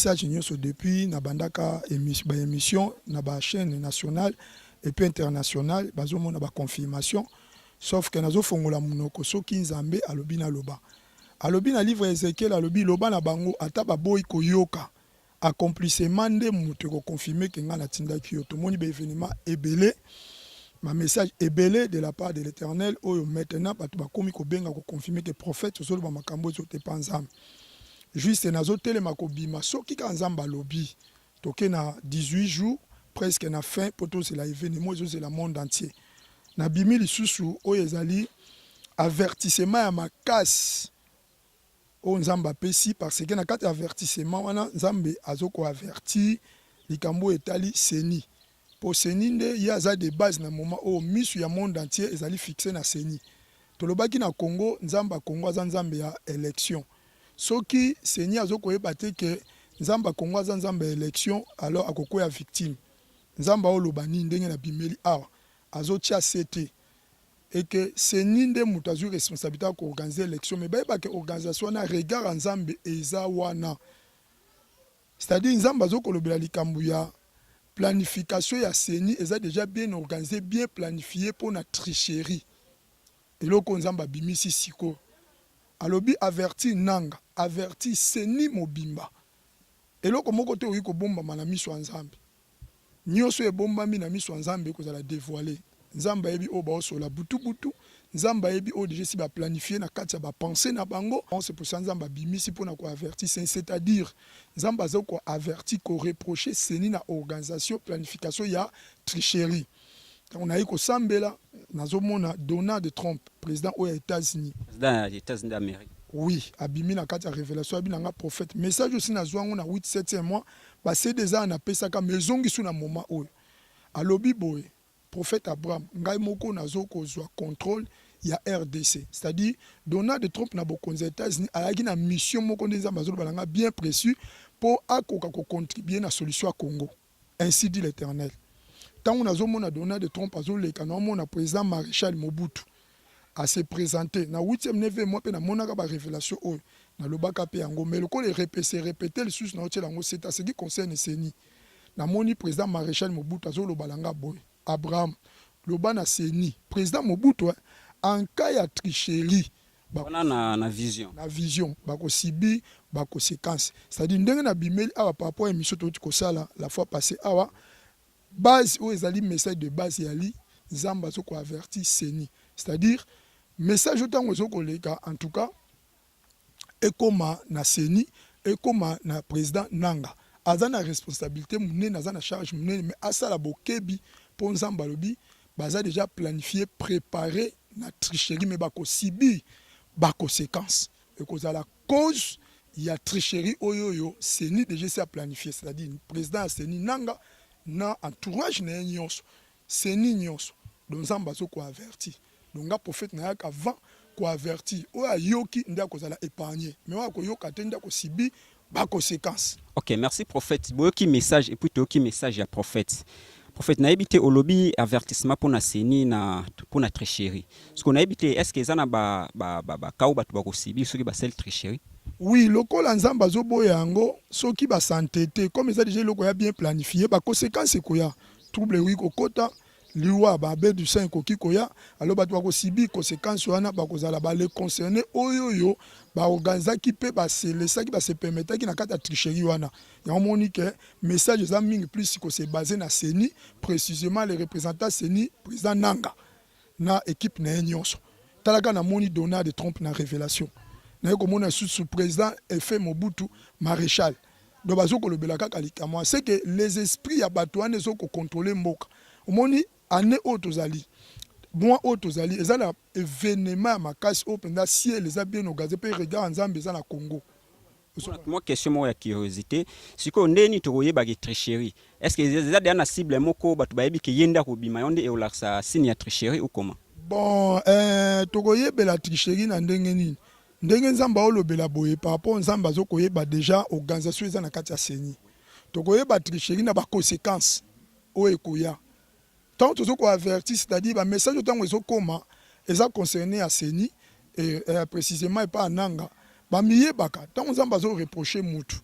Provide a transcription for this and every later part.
message nyonso depuis na bandaka émission na ba chaîne nationale et puis internationale bazomona ba confirmation sauf que nazo fongola munoko soki nzambe alobi na loba alobi na livre Ezekiel alobi loba na bango ata baboyi koyoka accomplissement nde mutu ko confirmer que nga na tindaki yo tomoni ba événement ebele ma message ebele de la part de l'Éternel oyo maintenant batu bakomi ko benga ko confirmer que prophète solo ba makambo zo te panzam juste nazo telema ko bima soki ka nzamba lobi toke na 18 jours presque na fin poto c'est la événement c'est le monde entier na bimi lisusu oyo ezali avertissement ya makasi o nzamba pesi parce que na kati avertissement wana nzambe azoko avertir likambo etali seni pour seni nde ya za de base na moment o misu ya monde entier ezali fixé na seni tolobaki na Congo nzamba Congo aza nzambe ya élection soki seni azoko yeba te ke nzamba Congo aza nzambe ya élection alors akoko ya victime nzamba oloba nini ndenge na bimeli awa azotia sete et que seni nde mutu azwi responsabilité ya koorganize élection mais bayeba ke organisation na regard ya nzambe eza wana c'est-à-dire nzambe azokolobela likambo ya planification ya seni eza déjà bien organisé bien planifié pour na tricherie eloko nzamba bimisi siko alobi averti nanga averti seni mobimba eloko moko te oyi kobomba na miso ya nzambe nyonso ebombami na miso ya nzambe kozala dévoiler nzamba yebi o baosola butu nzamba yebi o déjà si ba planifier na kati ya ba penser na bango c'est pour ça nzamba bimisi pona ko avertir c'est-à-dire nzamba zo ko avertir ko reprocher seni na organisation planification ya tricherie on a eu ko sambela nazomona Donald Trump président aux États-Unis d'Amérique oui abimi na kati ya révélation abinanga prophète message aussi na zwango na 8-7e mois ba c'est déjà na pesaka maison gisu na moment oyo alobi boye prophète Abraham ngai moko nazo kozwa contrôle ya RDC c'est-à-dire Donald Trump na bokonzi États-Unis alaki na mission moko ndeza bazolo balanga bien précis pour akoka ko contribuer na solution à Congo ainsi dit l'Éternel tant on azomona Donald Trump azoleka na mona président Maréchal Mobutu à se présenter na 8e 9e mois pe na monaka ba révélation oyo na lobaka pe yango mais le ko les répéter le sous na hôtel yango c'est à ce qui concerne seni na moni président Maréchal Mobutu azolo balanga boy Abraham loba na seni président Mobutu en cas ya tricherie na vision bako sibi bako séquence c'est-à-dire ndenge na bimeli awa par rapport à émission tout ko sala la fois passée awa base ou ezali message de base yali nzamba zo ko avertir seni c'est-à-dire message autant zo ko leka en tout cas ekoma na seni ekoma na président nanga aza na responsabilité munene aza na charge munene mais asala bokebi pour nzamba lobi baza déjà planifié préparé na tricherie mais bako sibi bako séquence et cause la cause il y a tricherie oyoyo seni déjà c'est à planifier c'est-à-dire président seni nanga na entourage na nyonso seni nyonso donc nzamba zo ko averti donc nga prophète na yaka avant ko averti o ayoki nda ko zala épargner mais wa ko yoka te nda ko sibi ba conséquence. OK, merci prophète. Boyoki message et puis toyoki message ya prophète. Prophète na ebité olobi avertissement pour na seni na pour na tricherie. Ce qu'on a ebité est-ce que ezana ba kaou ba ko sibi soki ba sel tricherie? Oui, lokola nzamba zo boya yango soki ba santé comme ça déjà loko ya bien planifié ba conséquence ko ya trouble oui ko kota liwa ba be du sein ko kikoya alors ba to ko sibi conséquence wana ba kozala ba les concernés oyoyo ba organiser qui peut ba se laisser qui ba se permettre qui na kata tricherie wana ya monique message za mingi plus ko se basé na seni précisément les représentants seni président nanga na équipe na nyonso talaka na moni Donald Trump na révélation na ko mona sous président effet Mobutu maréchal do bazo ko lobela kaka likamo c'est que les esprits ya batouane zo ko contrôler mboka omoni année autozali moi autozali ezala événement makasi openda ciel les a bien organisé pe regard nzambe za na Congo. Moi question moi ya curiosité siko ndeni tokoyeba ke tricherie est-ce que ezala déjà na cible moko batu bayebi ke yenda ko bima yonde e olaksa signe ya tricherie ou comment? Bon tokoyeba la tricherie na ndenge nini ndenge nzamba olobela boye par rapport nzamba azokoyeba déjà organisation eza na kati ya seni tokoyeba tricherie na ba conséquences o ekoya tant to ko avertir c'est-à-dire ba message autant ezo koma eza concerné à seni et précisément pas nanga ba miye baka tant nzamba zo reprocher mutu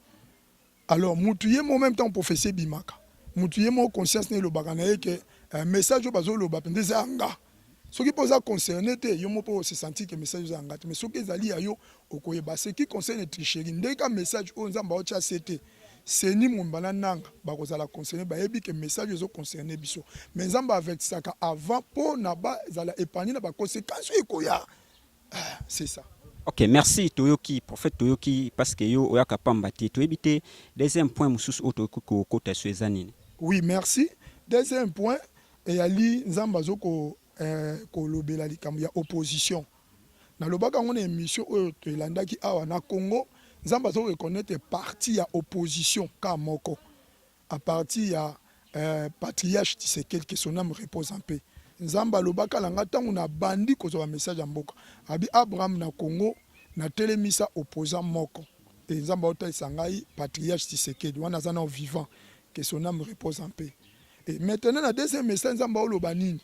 Alors mutu ye mo même temps prophétie bimaka mutu ye mo conscience ne lobaka na ye ke message bazo loba pende zanga soki poza concerné te yo mo po se sentir que message zanga te mais soki ezali ya yo okoyeba ce qui concerne tricherie ndeka message o nzamba o tia cete seni mumbana nanga bakozala concerné bayebi ke message ezo concerné biso mais nzamba avertisaka avant po na ba zala épargner na ba conséquences ekoya. C'est ça. Ok, merci Toyoki, prophète Toyoki, parce que yo oyaka pamba te to ebite deuxième point mususu auto ko kota swezanine. Oui, merci. Deuxième point et ali nzamba zo ko lobela likambo ya opposition. Na lobaka ngone émission oyo to elandaki awa na Congo, nzamba zo reconnaître parti ya opposition ka moko. À partir ya patriarche Tshisekedi que son âme repose en paix. Nzamba lobaka langa tangu na bandi kozwa message ya mboka. Abi Abraham na Congo na telemisa opposant moko. Et nzamba ota isangai patriarche Tshisekedi wana zana vivant que son âme repose en paix. Et maintenant la deuxième message nzamba oloba nini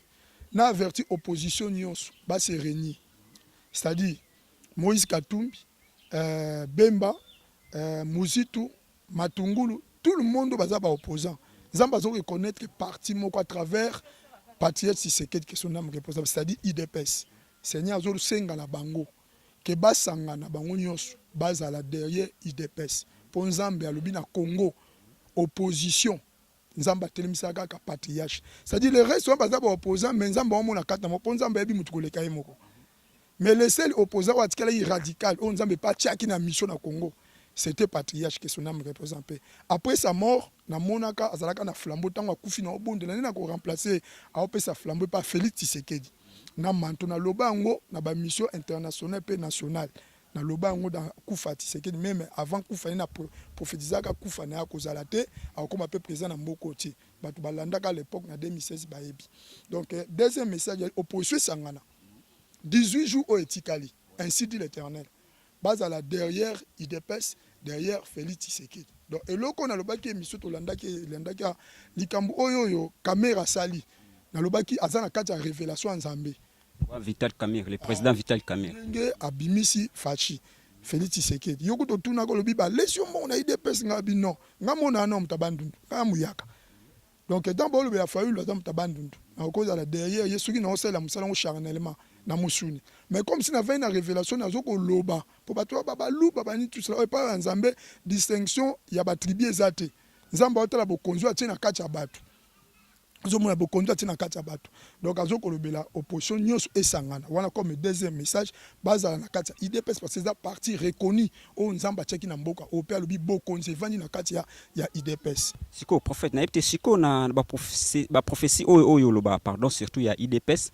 na averti opposition nyonso ba se réunir. C'est-à-dire Moïse Katumbi, Bemba, Muzitu, Matungulu, tout le monde baza ba opposant. Nzamba zo reconnaître que parti moko à travers patriarche Tshisekedi que son âme repose, c'est-à-dire IDPS. Seigneur Zolo senga na bango que basanga na bango nyonso bazala derrière IDPS. Pour Nzambe alobi na Congo opposition Nzamba telemisaka ka patriarche. C'est-à-dire le reste sont baza ba opposant mais Nzamba omo na kata mo pour Nzamba yebi mutu koleka yemoko. Mais le seul opposant wa tikala radical on Nzamba pa tiaki na mission na Congo. C'était patriarche que son âme repose en paix. Après sa mort, na monaka azalaka na flambeau tango akufi na obonde na ko remplacer a opesa flambeau par Félix Tshisekedi. Na manto na loba ngo na ba mission internationale pe nationale. Na loba ngo da kufa Tshisekedi même avant kufa na prophétisaka kufa na kozala te akoma pe présent na mbokoti. Batu balandaka à l'époque na 2016 baebi. Donc deuxième message opposition sangana. 18 jours au etikali. Ainsi dit l'Éternel. Bazala derrière IDPS, derrière Félix Tshisekedi. Donc, et là, on a le baki émission to landaki likambo oyo caméra sali. Na le baki azana kata révélation en Zambie. Vital Kamerhe, le président Vital Kamerhe. Nge abimisi fachi Félix Tshisekedi. Yoko to tuna ko lobi ba lesio mo na IDPS ngabi non. Ngamona na mtabandundu. Ngamuyaka. Donc dans bolo be afayu la mtabandundu. Na cause à la derrière yesuki na osela musala ngo charnellement. Na musuni. Mais comme si n'avait une révélation na zoko loba pour batwa baba lu baba ni tout cela et pas nzambe distinction ya ba tribu ezate nzamba otala bokonzo atina kacha batu zomona bokonzo atina kacha batu donc azoko lobela opposition nyonso esangana wana comme deuxième message baza na kacha IDPS parce que c'est parti reconnu o nzamba tcheki na mboka o pe lobi bokonzo evani na kacha ya IDPS siko prophète na epte siko na ba prophétie oyo loba pardon surtout ya IDPS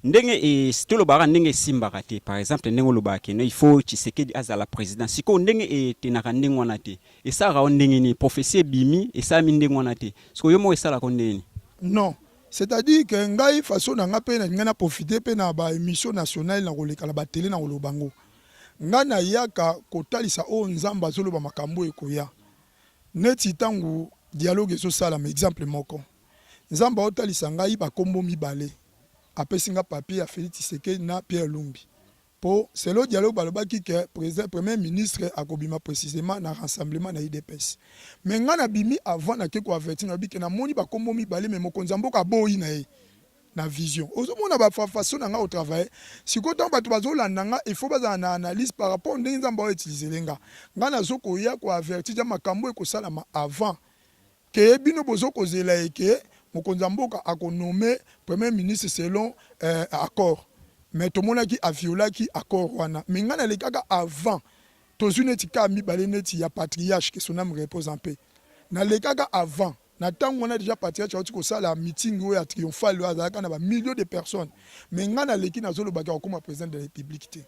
ndenge e stolo bara ndenge simbaka te par exemple ndenge loba ke il faut Tshisekedi azala président siko ndenge e tenaka ndenge wana te e sara ndenge ni prophétie bimi e sa mi ndenge wana te siko yo mo esala ko ndenge non c'est-à-dire que ngai façon na ngape na ngana profiter pe na ba émission nationale na koleka la ba télé na lobango ngana yaka kotalisa o nzamba zoloba makambo ekoya neti tangu dialogue so sala mais exemple moko nzamba otalisa ngai ba kombo mibale apesinga papier à Félix Tshisekedi na Pierre Lumbi. Pour c'est le dialogue balobaki que président premier ministre akobima précisément na rassemblement na IDPS. Mais ngana bimi avant na keko avertir na biki na moni ba kombo mibale mais mokonza mboka boyi na ye na vision. Ozomona ba façon nga au travail. Siko tant batu bazolanda nga il faut baza na analyse par rapport ndenge nzamba utiliser lenga. Ngana zoko ya ko avertir ja makambo e ko sala ma avant que bino bozoko zela eke mokonza mboka a nommé premier ministre selon accord mais tout le monde qui a violé qui accord wana mais ngana le kaka avant tozuneti ka mibale neti ya patriarche que son âme repose en paix na le kaka avant na tango on a déjà patriarche oti ko sala meeting ou ya triomphal wa za kana ba millions de personnes mais ngana le ki na zolo baka comme président de la république té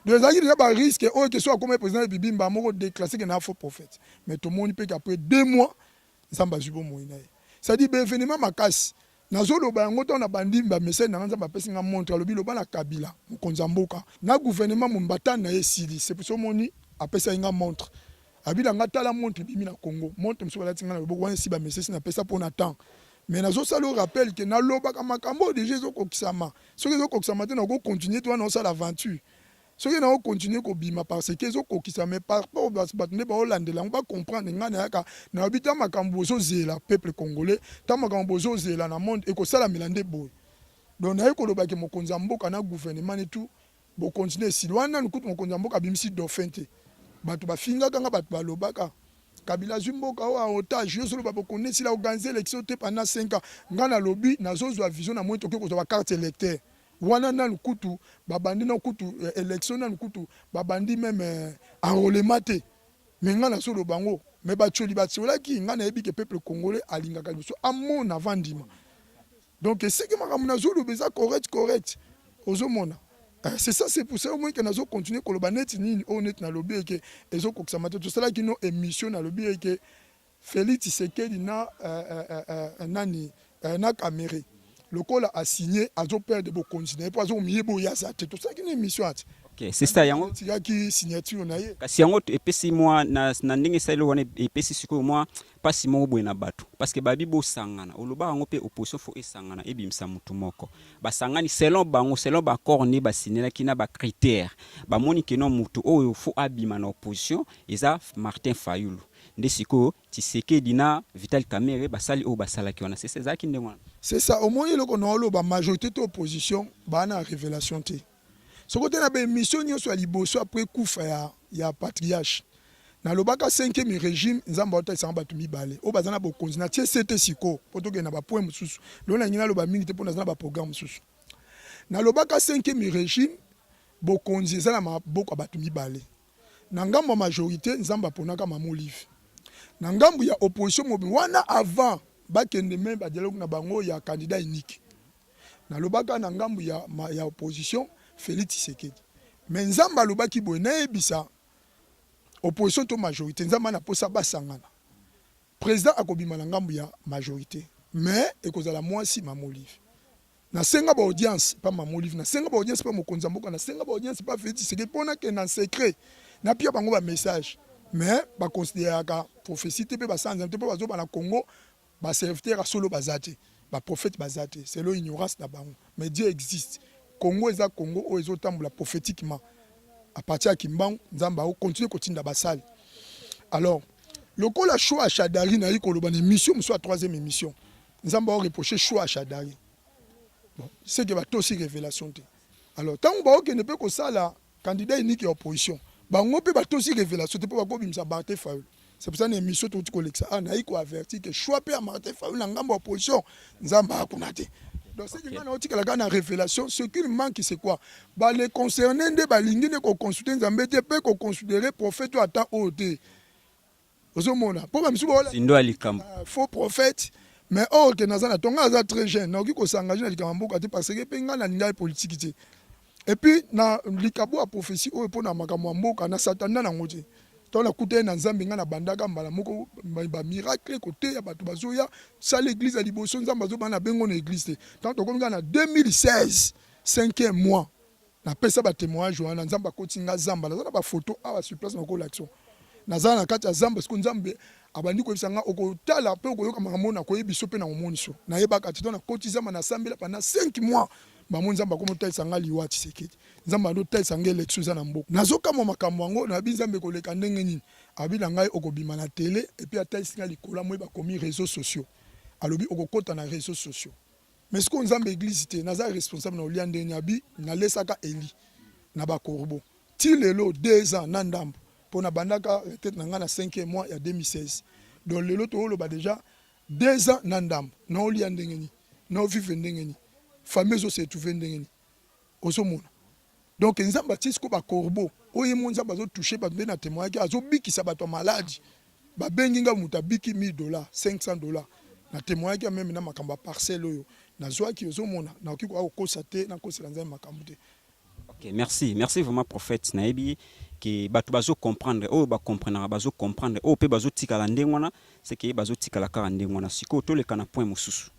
donc ça déjà ba risque o que soit comme président de la république ba moko déclassé que na faux prophète mais tout le monde peut qu'après 2 mois nzamba zubo moina. Ça dit événement makasi nazolo ba ngoto na bandi ba message na nzamba pesinga montre lobi loba na Kabila mokonza mboka na gouvernement mombata na esili c'est pour ça moni apesa inga montre abila ngata la montre bimi na Congo montre mso la tinga na loboko wana si ba message na pesa pour temps mais nazo ça le rappelle que na loba ka makambo déjà zo kokisama so zo kokisama te na go continuer toi na ça l'aventure soki na continuer kobima parce que ezokokisa mais par rapport bato nde baolandela yango bacomprendre ngai nayaka nayobi ta makambo bozozela peuple congolais ta makambo bozozela na monde ekosalamela nde boye donc naye kolobaki mokonzi ya mboka na gouvernement ne tout bokontinue esili wana nanu kutu mokonzi ya mboka abimisi dauphin te bato bafingaka nga bato balobaka Kabila zwi mboka oyo en otage yo solo babokone esila organize élection te pendant 5 ans nga nalobi nazozwa vision na moi toke kozwa bacarte électeur wana nanu kutu babandi na kutu élection nanu kutu babandi même enrôlement te mais nga nasolo bango mais bacholi batiolaki nga nayebi ke peuple congolais alingaka liboso amona avant ndima donc esiki makambo nazoloba eza correct ozomona c'est ça, c'est pour ça au moins que nous continuons à koloba neti nini o neti na lobby et que ezokokisa mate tout cela qui no émission na lobby et que Félix Tshisekedi na nani na Caméré le col a signé azo perdre de continuer pour azo miebo ya ça tout ça qui une émission ati. OK, c'est ça yango. Ya ki signature na ye. Kasi yango epesi moi na ndenge selo wana epesi siko moi pasi mo boye na bato parce que babi bo sangana oloba yango pe opposition fo esangana ebimisa mutu moko basangani selon bango selon ba accord ni basinela kina ba critère ba moni ke no mutu oyo fo abima na opposition eza Martin Fayulu nde siko Tshisekedi na Vital Kamerhe basali o basala ki wana c'est ça qui ndengwana. C'est ça au moins le kono oloba majorité de opposition ba na révélation te. Ce côté na ba mission nyonso ya liboso après kufa ya patriarche na lobaka 5e régime nzamba otalisa bato mibale o bazana bokonzi na tie sete siko poto ke na ba point mususu lona ngina loba mingi te pona na ba programme mususu na lobaka 5e régime bokonzi za na maboko bato mibale na ngambo majorité nzamba ponaka mama Olive na ngambo ya opposition mobi wana avant bakende même ba dialogue na bango ya candidat unique na lobaka na ngambo ya opposition Félix Tshisekedi mais nzamba lobaki boye na ebisa opposition to majorité nzamba na posa basangana président akobima na ngambo ya majorité mais ekozala mwasi mama Olive na senga ba audience pas mama Olive na senga ba audience pas mokonzi mboka na senga ba audience pas Félix Tshisekedi pona ke na secret na pia bango ba message mais ba considérer ka prophétie te pe ba sanza te pe bazo ba na Congo ba serviteur a solo bazate ba prophète bazate c'est l'ignorance na bango mais Dieu existe Congo eza Congo o ezotambola prophétiquement à partir de Kimbangu, Nzamba o continue kotinda basali. Alors, le col a choix à Chadari na yiko loba émission soit 3e émission. Nzamba o reproché choix à Chadari. Bon, c'est que ba aussi révélation te. Alors, tant ba o que ne peut que ça là candidat unique et opposition. Ba ngo pe ba aussi révélation te pour ba ko bimisa Martin Fayulu. C'est pour ça une émission tout collecte ça na yiko averti que choix pe à Martin Fayulu na ngambo opposition Nzamba akunate. Donc, c'est que la révélation, ce qu'il manque, c'est quoi? Les concernés, les gens qui consultent, ils peuvent considérer prophète à temps haut. Faux prophète, mais or que nous avons très jeune, nous avons s'engager dans le parce que nous avons une politique. Et puis, nous avons une prophétie pour nous Satan. Tant la coûté na nzambe nga na bandaka mbala moko ba miracle côté ya bato bazoya ça l'église à liboso nzamba zo bana bengo na église tant to konga na 2016 5e mois na pesa ba témoignage wana nzamba kotinga zamba na ba photo awa sur place na ko l'action na zana na kati ya zamba parce que nzambe abandi ko bisanga okotala pe okoyoka makambo na ko yebiso pe na omoniso na yebaka tito na kotizama na sambela pendant 5 mois bamonzi nzamba ko motalisa nga liwa Tshisekedi nzamba ndo talisa nga élection za na mboka nazoka mo makambo ngo na binzambe ko leka ndenge nini abila ngai okobima na télé et puis atalisa nga likola mo ba komi réseaux sociaux alobi okokota na réseaux sociaux mais ce qu'on nzambe église te naza responsable na olia ndeni abi na lesaka Eli na ba korbo ti lelo 2 ans na ndambo pona bandaka tête na nga na 5e mois ya 2016 donc lelo to lo ba déjà 2 ans na ndambo na olia ndenge ni na vivre ndenge ni famille se trouver ndenge osomona donc nzamba tisiko ba corbeau oye monza bazo toucher ba na témoignage azo bikisa bato malade ba benginga mutabiki $1000 $500 na témoignage même na makamba parcelle oyo na zwaki osomona na okiko akosa te na kosela nzamba makambo te. OK, merci vraiment prophète naebi que bato bazo comprendre o ba comprendre bazo comprendre o pe bazo tikala ndengwana c'est que bazo tikala ka ndengwana siko to le kana point mususu.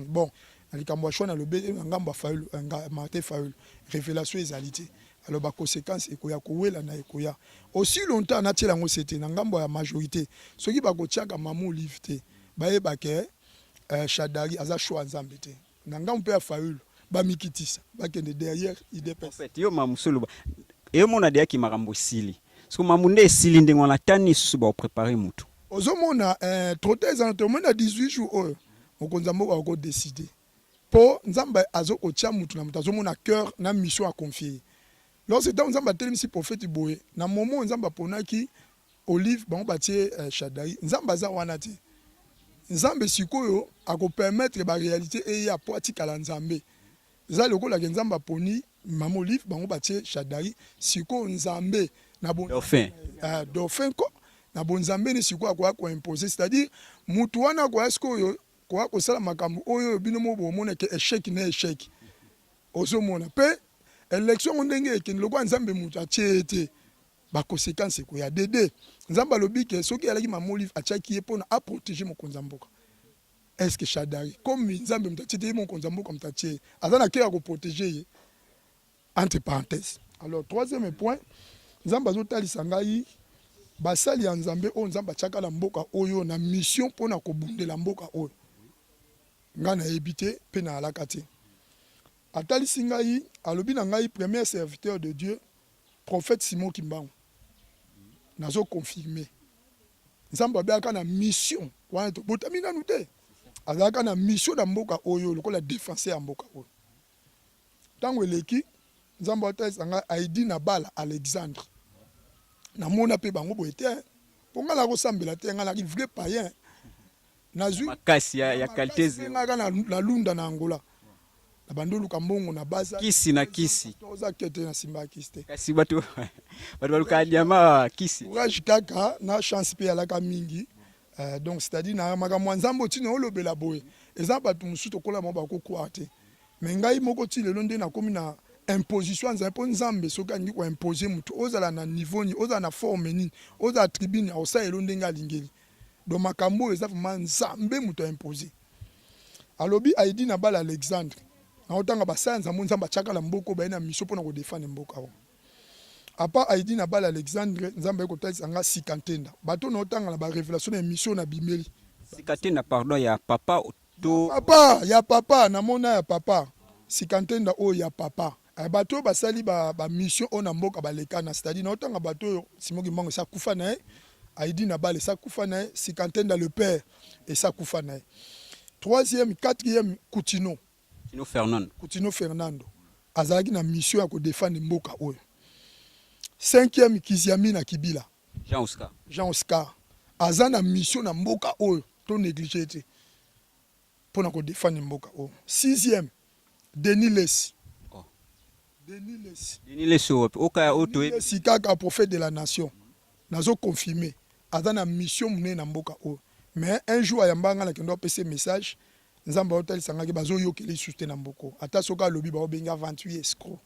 Bon likambo shona lobe ngamba Fayulu Martin Fayulu révélation ezalité alors ba conséquence ekoya kowela na ekoya aussi longtemps na tiela ngo c'était na ngambo ya majorité soki ba ko tiaka mamu Olive te ba yeba ke Chadari aza choix nzambe te na ngambo ya Fayulu ba mikitisa ba kende derrière idée en fait yo mamusolo et mona dia ki makambo sili so mamunde sili ndenge wana tani susu ba préparer mutu ozomona trotez en tomona 18 jours oyo mokonzi mboka ko décider po nzamba azokotia mutu na mutu azomona cœur na mission à confier lorsque dans nzamba telemisi prophète boye na moment nzamba ponaki Olive bango batie Shadari nzamba za wana te nzambe sikoyo ako permettre ba réalité et ya po atikala nzambe za lokola ke nzamba poni mama Olive bango batie Shadari siko nzambe na bon dauphin ko na bon nzambe ni siko ko imposer c'est-à-dire mutu wana ko sikoyo ko sala makambo oyo bino mo bomona ke échec na échec ozomona pe élection ndenge ke lokwa nzambe mutu atie ba conséquence ko ya dede nzamba lobike soki alaki mama Olive achaki pona a protéger mon konzamboka est-ce que Shadari comme nzambe mtatite mon konzamboka mtatie azana ke ko protéger entre parenthèses. Alors troisième point nzamba zotalisa ngai basali ya nzambe o nzamba chaka la mboka oyo na mission pona ko bundela mboka oyo ngana ebité pe na alakati atalisi ngai alobi na ngai premier serviteur de Dieu prophète Simon Kimbangu nazo confirmer nzamba biaka na mission wana to botamina nute azaka na mission na mboka oyo lokola défenseur ya mboka oyo tango eleki nzamba otalisa ngai Aidi na bala Alexandre na mona pe bango boete ponga la kosambela te ngala ki vrai païen nazui makasi ya qualité ngaka na lunda na Angola na bandolu kambongo na baza kisi na kisi toza kete na simba kiste kasi bato baluka diama kisi courage kaka na chance pe alaka mingi donc c'est-à-dire na makambo nzambo tino olobela boye eza bato musuto kola mo ba ko kwate mais ngai moko ti lelo nde na komi na imposition nzambe nzambe soka ngi ko imposer mutu ozala na niveau ni ozala na forme ni ozala tribune osa elo ndenga lingeli donc makambo eza vraiment nzambe mutu imposer alobi Aidi na bala Alexandre na otanga basanza nzamba chaka la mboko ba na mission pona ko défendre mboka o apa Aidi na bala Alexandre nzamba ko talisa nga sikantenda bato na otanga na ba révélation na mission na bimeli sikantenda pardon ya papa to papa na mona ya papa sikantenda o ya papa bato basali ba mission ona mboka balekana c'est-à-dire na otanga bato Simon Kimbangu sa kufa na Aidi na bala sa kufa na sikantenda le père et sa kufa na troisième quatrième Coutinho Fernando azalaki na mission ya ko défendre mboka oyo cinquième Kiziami na Kibila Jean Oscar aza na mission na mboka oyo to négliger te pona ko défendre mboka oyo sixième Denis Les oka oto kaka prophète de la nation nazo confirmer aza na mission mune na mboka oyo mais un jour ayambanga na kendo pese message nzamba otalisa ngaki bazo yokeli suste na mboko ata soka lobi ba obenga 28 escroc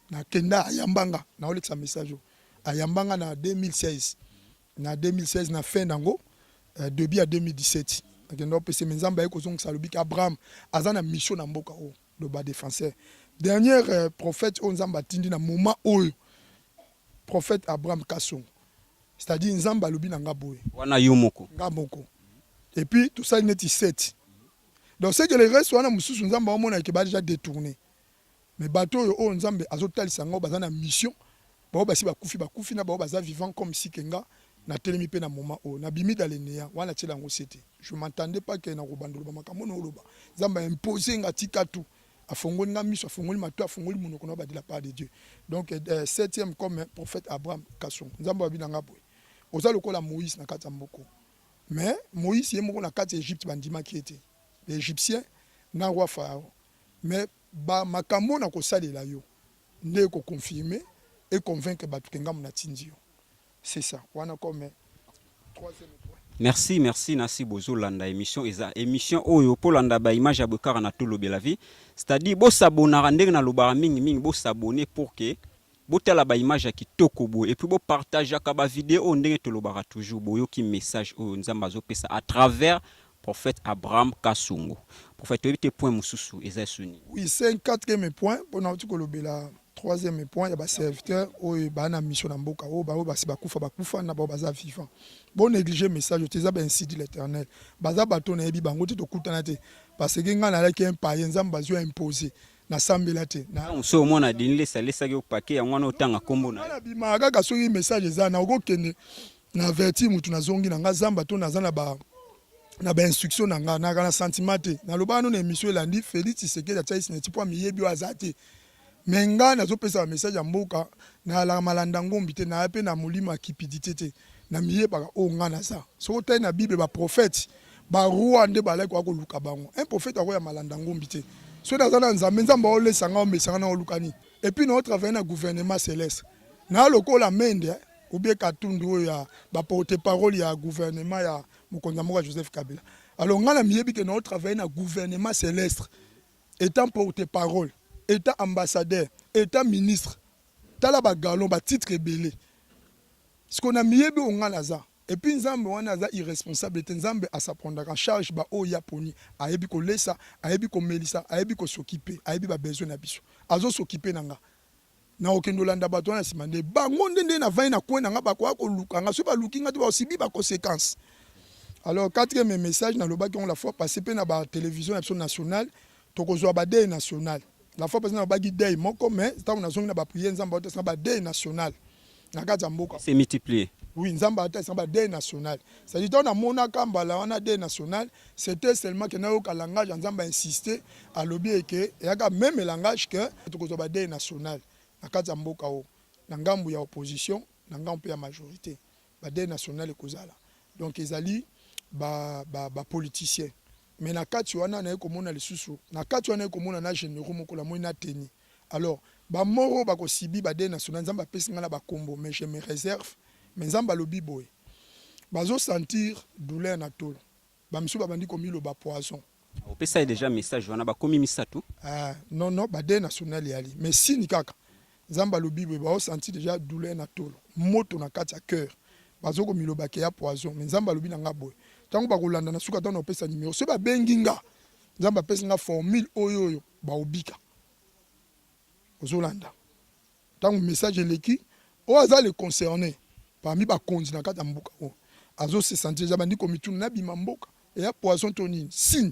na kenda ayambanga na olekisa message ayambanga na 2016 na fin nango début à 2017 kendo pese nzamba eko zongisa lobi ka Abraham aza na mission na mboka o le bas défenseur dernier prophète on nzamba tindi na moment oyo prophète Abraham Kasson c'est-à-dire nzamba lobi na ngaboye wana yomoko ngamoko et puis tout ça net 7. Donc c'est que les restes wana mususu nzamba omona ke ba déjà détourné mais bateau yo o nzambe azotalisa ngo bazana mission ba basi bakufi na ba baza vivant comme si kenga na telemi pe na moment o na bimi dalenea wana tshela ngo c'était je m'entendais pas que na robandolo ba makambo no loba nzamba imposer ngatika tout afongoli nga miso afongoli mato afongoli monoko na ba de la part de Dieu donc septième comme prophète Abraham Kasson nzamba babina ngabo oza lokola Moïse na kati mboko mais Moïse ye moko na kati Égypte bandima qui était les Égyptiens na roi Pharaon mais ba makambo na ko salela yo ne ko confirmer et convaincre batu kenga mona tindio c'est ça wana comme troisième point. Merci nasi bozolanda émission eza émission oyo polanda ba image ya bokara na tolobe la vie c'est-à-dire bo s'abonner ndenge na lobara mingi bo s'abonner pour que botala ba image ya kitoko bo et puis bo partager ka ba vidéo ndenge tolobara toujours boyo ki message oyo nzamba zo pesa à travers prophète Abraham Kasongo. Prophète, tu as point mususu ezasuni. Oui, c'est un quatrième point. Pour nous, la troisième point, il y a des serviteurs qui ont une mission dans Mboka, qui ont bakufa na baza vivant. Bon négliger message, tu as ainsi dit l'Éternel. Baza bato na ebi bango te kutana te parce que ngana la ki un païen nzamba zo imposer. na sambela te na so mona dinile salesa ki opake ya mwana otanga kombo na na bima kaka soki message eza na okokende na averti mutu nazongi na nga zamba to naza na ba instruction na nga na sentiment te na loba no na émission elandi Félix Tshisekedi atsaisi neti po miyebi aza te mais nga nazopesa ba message ya mboka na la malanda ngombi te na pe na molimo akipidité te na miyebaka o nga naza soko tai na bible ba prophète ba roi nde balaki ko luka bango un prophète akoya malanda ngombi te so naza na nzambe nzambe olesanga omesanga na olukani et puis na travailler na gouvernement céleste na lokola mende ou bien katundu ya ba porte-parole ya gouvernement ya mokonza moko Joseph Kabila alors nga na miyebi ke na travailler na gouvernement céleste étant porte-parole étant ambassadeur étant ministre tala ba galon ba titre belé ce qu'on a miyebi o nga naza et puis nzambe wana za irresponsable te nzambe a sa prendre en charge ba o ya poni ayebi ko lesa ayebi ko melisa ayebi ko s'occuper ayebi ba besoin na biso azo s'occuper nanga na okendo landa bato na simande bango ndende na vai na kwena nga bakwa ko luka nga so ba lukinga to ba osibi ba conséquences. Alors quatrième message na lobaki on la fois passé pe na ba télévision nationale to ko zo ba deuil national la fois passé na ba gi deuil moko mais tant on a zongi na ba prière nzamba to sa ba deuil national na kata mboka c'est multiplié. Oui, nzamba ata sa ba deuil national ça dit on a mona kambala on a deuil national c'était seulement que na yo langage nzamba insister à lobby que ya ka même langage que to ko zo ba deuil national na kata mboka o na ngambu ya opposition na ngambu ya majorité ba deuil national ekozala donc ezali ba politicien mais na kati wana na ekomona lisusu na kati wana ekomona na généraux moko la moina teni alors ba moro ba ko sibi ba deuil national nzamba pesi ngala ba kombo mais je me réserve mais nzamba lobi boy bazo sentir douleur na tolo ba misu ba bandi komilo ba poison opesa déjà message wana ba komi misatu non ba deuil national yali mais si ni kaka nzamba lobi boy ba sentir déjà douleur na tolo moto na kati ya cœur bazo komilo ba ke ya poison mais nzamba lobi na nga boy tango ba kolanda na suka tano opesa numéro se ba bengi nga nzamba pesa nga formule oyo ba obika ozolanda tango message eleki o aza le concerné parmi ba konzi na kata mboka o azo se sentir za bandi komitu na bima mboka et ya poison tonini signe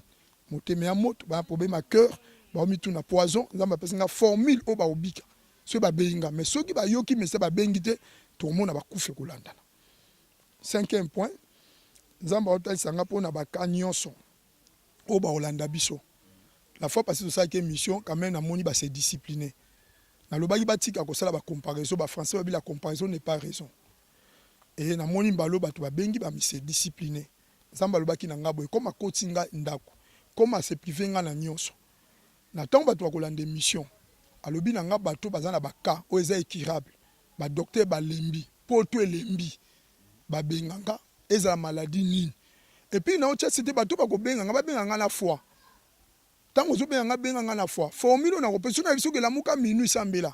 moteme ya moto ba problème à cœur ba omitu na poison nzamba pesa nga formule o ba obika se ba benga mais soki ba yoki mais ba bengi te to mona ba kufe kolanda. Cinquième point nzamba otalisa pona ba kanyonso o ba olanda biso la fois passée de ça qui émission quand même na moni ba se discipliner na lobaki batika ko sala ba comparaison ba français ba bi la comparaison n'est pas raison et na moni mbalo bato ba bengi ba mi se discipliner nzamba lobaki na ngabo comme akotinga ndako comme se priver nga na nyonso na tango bato ba kolanda émission alobi na nga bato bazana ba cas o eza équilibrable ba docteur ba lembi poto elembi ba benganga eza maladie nini et puis na ocha c'était bato ba ko benganga ba benganga na foi tango zo benganga na foi formule na ko na biso ke la muka minuit sambela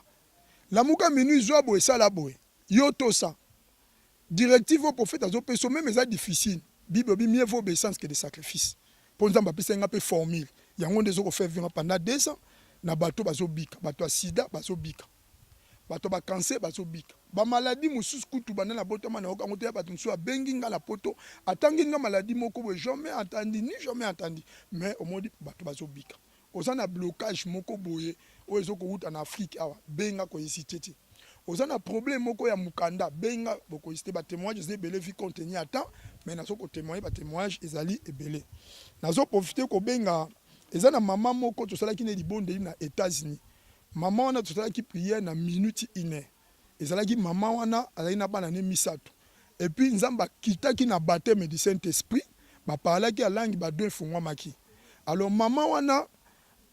la muka minuit zo boye sala boye yo to ça directive au prophète azo peso même ça difficile bible bi mieux vaut obéissance que de sacrifice pour nzamba pesa nga pe formule yango ndezo ko faire vivre pendant 2 ans na bato bazo bika bato a sida bazo bika bato ba cancer bazo bika ba maladie mususu kutu bana na botama na okango te bato mususu abengi nga na poto atangi nga maladie moko boye jamais entendu mais au modi bato bazo bika ozana blocage moko boye o ezoko uta na Afrique awa benga ko hésiter ti ozana problème moko ya mukanda benga boko hésiter ba témoignage ze belé vi contenir attends mais nazo ko témoigner ba témoignage ezali ebelé nazo profiter ko benga ezana mama moko to sala ki ne libonde na États-Unis maman wana tutala ki prière na minute 1 ezalaki maman wana azali na bana ne misato et puis nzamba kitaki na baptême du Saint-Esprit ba parlaki a langue ba deux fungwa maki alors maman wana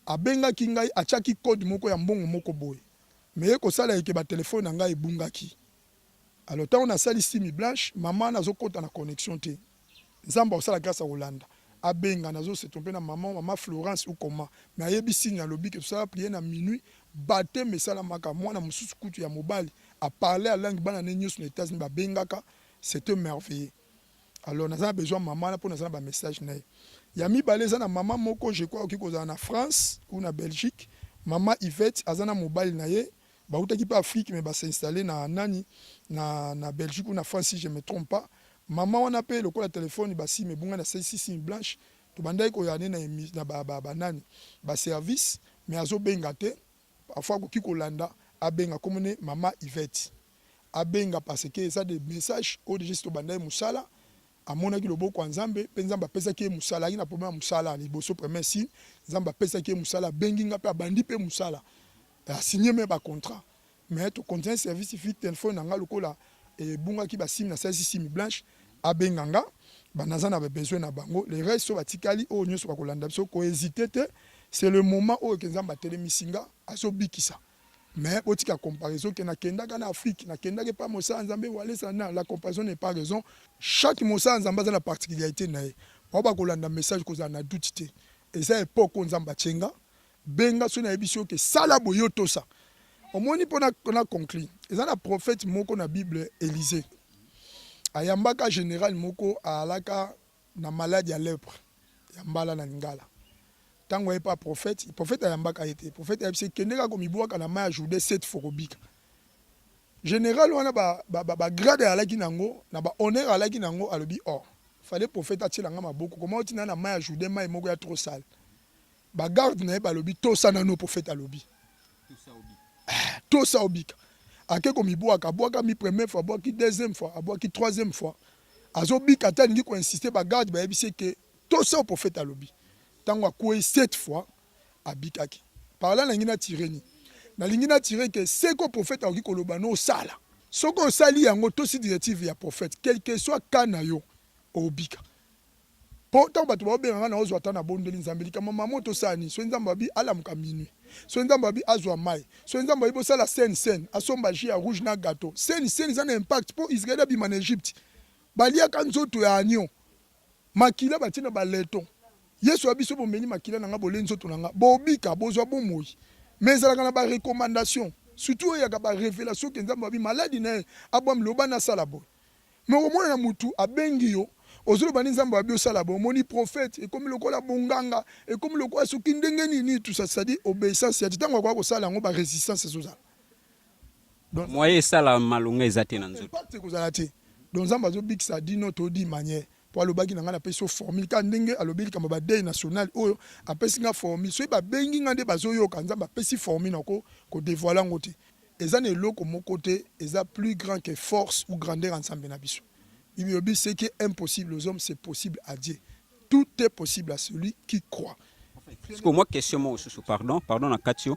abengaki ngai achaki code moko ya mbongo moko boye mais ko sala eke ba téléphone na ngai ebungaki alors tant on a sali simi blanche maman nazo kota na connexion te nzamba osala grâce à Hollande abenga nazo se tromper na maman Florence ou comment mais ayebi signe na lobby que tout ça prier na minuit batte mesala maka mwana mususu kutu ya mobali a parler à langue bana ne news na États-Unis ba bengaka c'était merveilleux alors naza besoin maman na pour na ba message na ya mi baleza na maman moko je crois okiko za na France ou na Belgique maman Yvette azana mobali na ye ba utaki pa Afrique mais ba s'installer na nani na Belgique ou na France si je me trompe pas maman wana pe lokola téléphone basi me bunga na 66 blanche to bandai ko yana na ba nani ba service mais azobenga te parfois koki kolanda abenga komone mama Yvette abenga parce que eza des messages oyo déjà si tobanda ye mosala amonaki loboko ya nzambe mpe nzambe apesaki ye mosala aki na problème ya mosala liboso premier signe nzambe apesaki ye mosala abengi nga mpe abandi mpe mosala asigné me bacontrat mais tocontinue service fi telefone na nga lokola ebungaki basimi nasalisi simi blanche abenga nga banaza na babesoin na bango le reste so batikali oyo nyonso bakolanda biso kohésite te c'est le moment oyo ke nzambe atelemisi nga azobikisa mais botika comparaison ke nakendaka na Afrique nakendaki pa mosala nzambe walesa na la comparaison n'est pas raison chaque mosala nzambe aza na particularité na ye bao bakolanda message kozala na doute te eza époque oyo nzambe atyenga benga so nayebi so ke sala boyo tosa omoni mpo na conclure eza na prophète moko na Bible Élisée ayambaka général moko alaka na maladie ya lèpre ya mbala na lingala tango aye pa prophète ayambaka ete prophète ayebisi kendeka komibwaka na mai ya Jourdain 7 fois kobika général wana grade alaki nango na honneur alaki nango alobi fallait prophète atielanga maboko koma otina na mai ya Jourdain mai moko ya trop sale garde na ye balobi tosana no prophète alobi tosa obika ake komibwaka abwaka mi première fois abwaki deuxième fois abwaki troisième fois azobika ata alingi koinsiste bagarde bayebisi ke tosa o prophète alobi ntango akwei 7 fois abikaki par là nalingi natireni nalingi natire ke seko prophète akoki koloba no osala soki osali yango tosi directive ya prophète quel que soit ka na yo obika mpo ntango bato baobenganga na ozwa ata na bondeli nzambe likambo mama tosani so nzambe abi alamuka minui so nzambe abi azwa mai so nzambe abi bosala scène asomba jus ya rouge na gâteau scène eza na impact mpo israel abima na Egypte baliaka nzoto ya agneau makila batina baleton yesu abi so bomeli makila nanga bole nzoto nanga bobika bozwa bomoi mais ezalaka na barecommandation surtout oyo yaka barévélation ke nzambe abi maladi na ye abwami loba nasala boye mais omona na mutu abengi yo ozoloba ni nzambe abi osala boye omoni prophète ekomi lokola bonganga ekomi lokola soki ndenge nini tout ça c'est-à-dire obéissance ya ntango akoka kosala yango barésistance ezozala moye esala malonga eza te na nzoto impact ekozala te donc nzambe azobikisa dino todi manière po alobaki na ngai napesi yo formule ka ndenge alobi likambo badei national oyo apesi nga formule soki babengi nga nde bazoyoka nzambe apesi formule na kodévoile yango te eza na eloko moko te eza plus grand que force ou grandeur ya nzambe na biso bibi ce qui est impossible aux hommes c'est possible à Dieu tout est possible à celui qui croit parce que moi question mo susu pardon na katio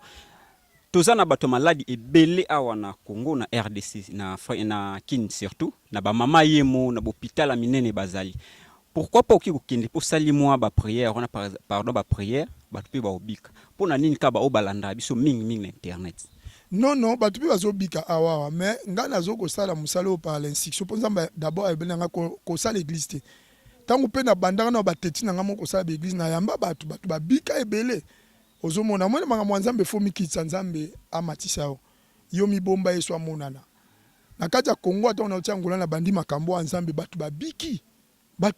toza na bato maladi ebele awa na Congo na RDC na Kin surtout na ba mama yemo na hôpital ya minene bazali pourquoi pas oki kokende po sali moi ba prière on pardon ba prière bato pe ba obika po na nini ka ba obalanda biso mingi na internet non bato pe bazobika awa mais nga nazokosala mosala oyo par l'instruction mpo nzambe d'abord ayebelanga kosala église te ntango mpe na bandanga na bateti na nga moko kosala baeglise na yamba bato babika ebele ozomona mwana makambo ya nzambe fo mikitisa nzambe amatisa yo mibomba yesu amonana na kati ya Kongo ata ona otia ngola na bandi makambo ya nzambe bato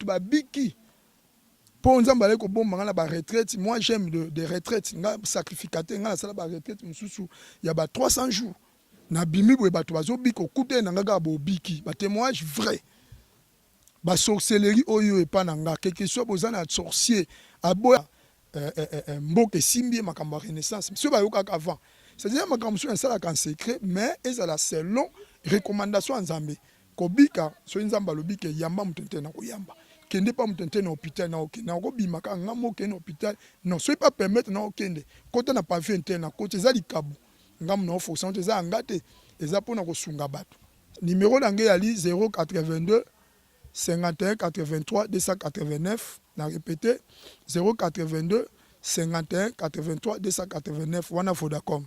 babiki po nzambe ale kobomba nga na ba retraite moi j'aime de retraite nga sacrificateur nga nasala ba retraite mususu ya ba 300 jours na bimi boye bato bazobika okute na nga kaka bobiki ba témoignage vrai ba sorcellerie oyo epa na nga quelque soit boza na sorcier aboya mboke simbi makambo ya renaissance so bayokaka avant c'est-à-dire makambo so esalaka en secret mais ezala selon recommandation ya nzambe kobika so nzambe alobike yamba mutente na koyamba kende pa mutente na hôpital na okende na kobima ka nga mo kende hôpital non so pas permettre na okende kota na pavie interne na kota za likabu ngam na fonction te za ngate eza pona kosunga bato numéro na nge yali 082 51 83 289 na répété 082 51 83 289 wana Vodacom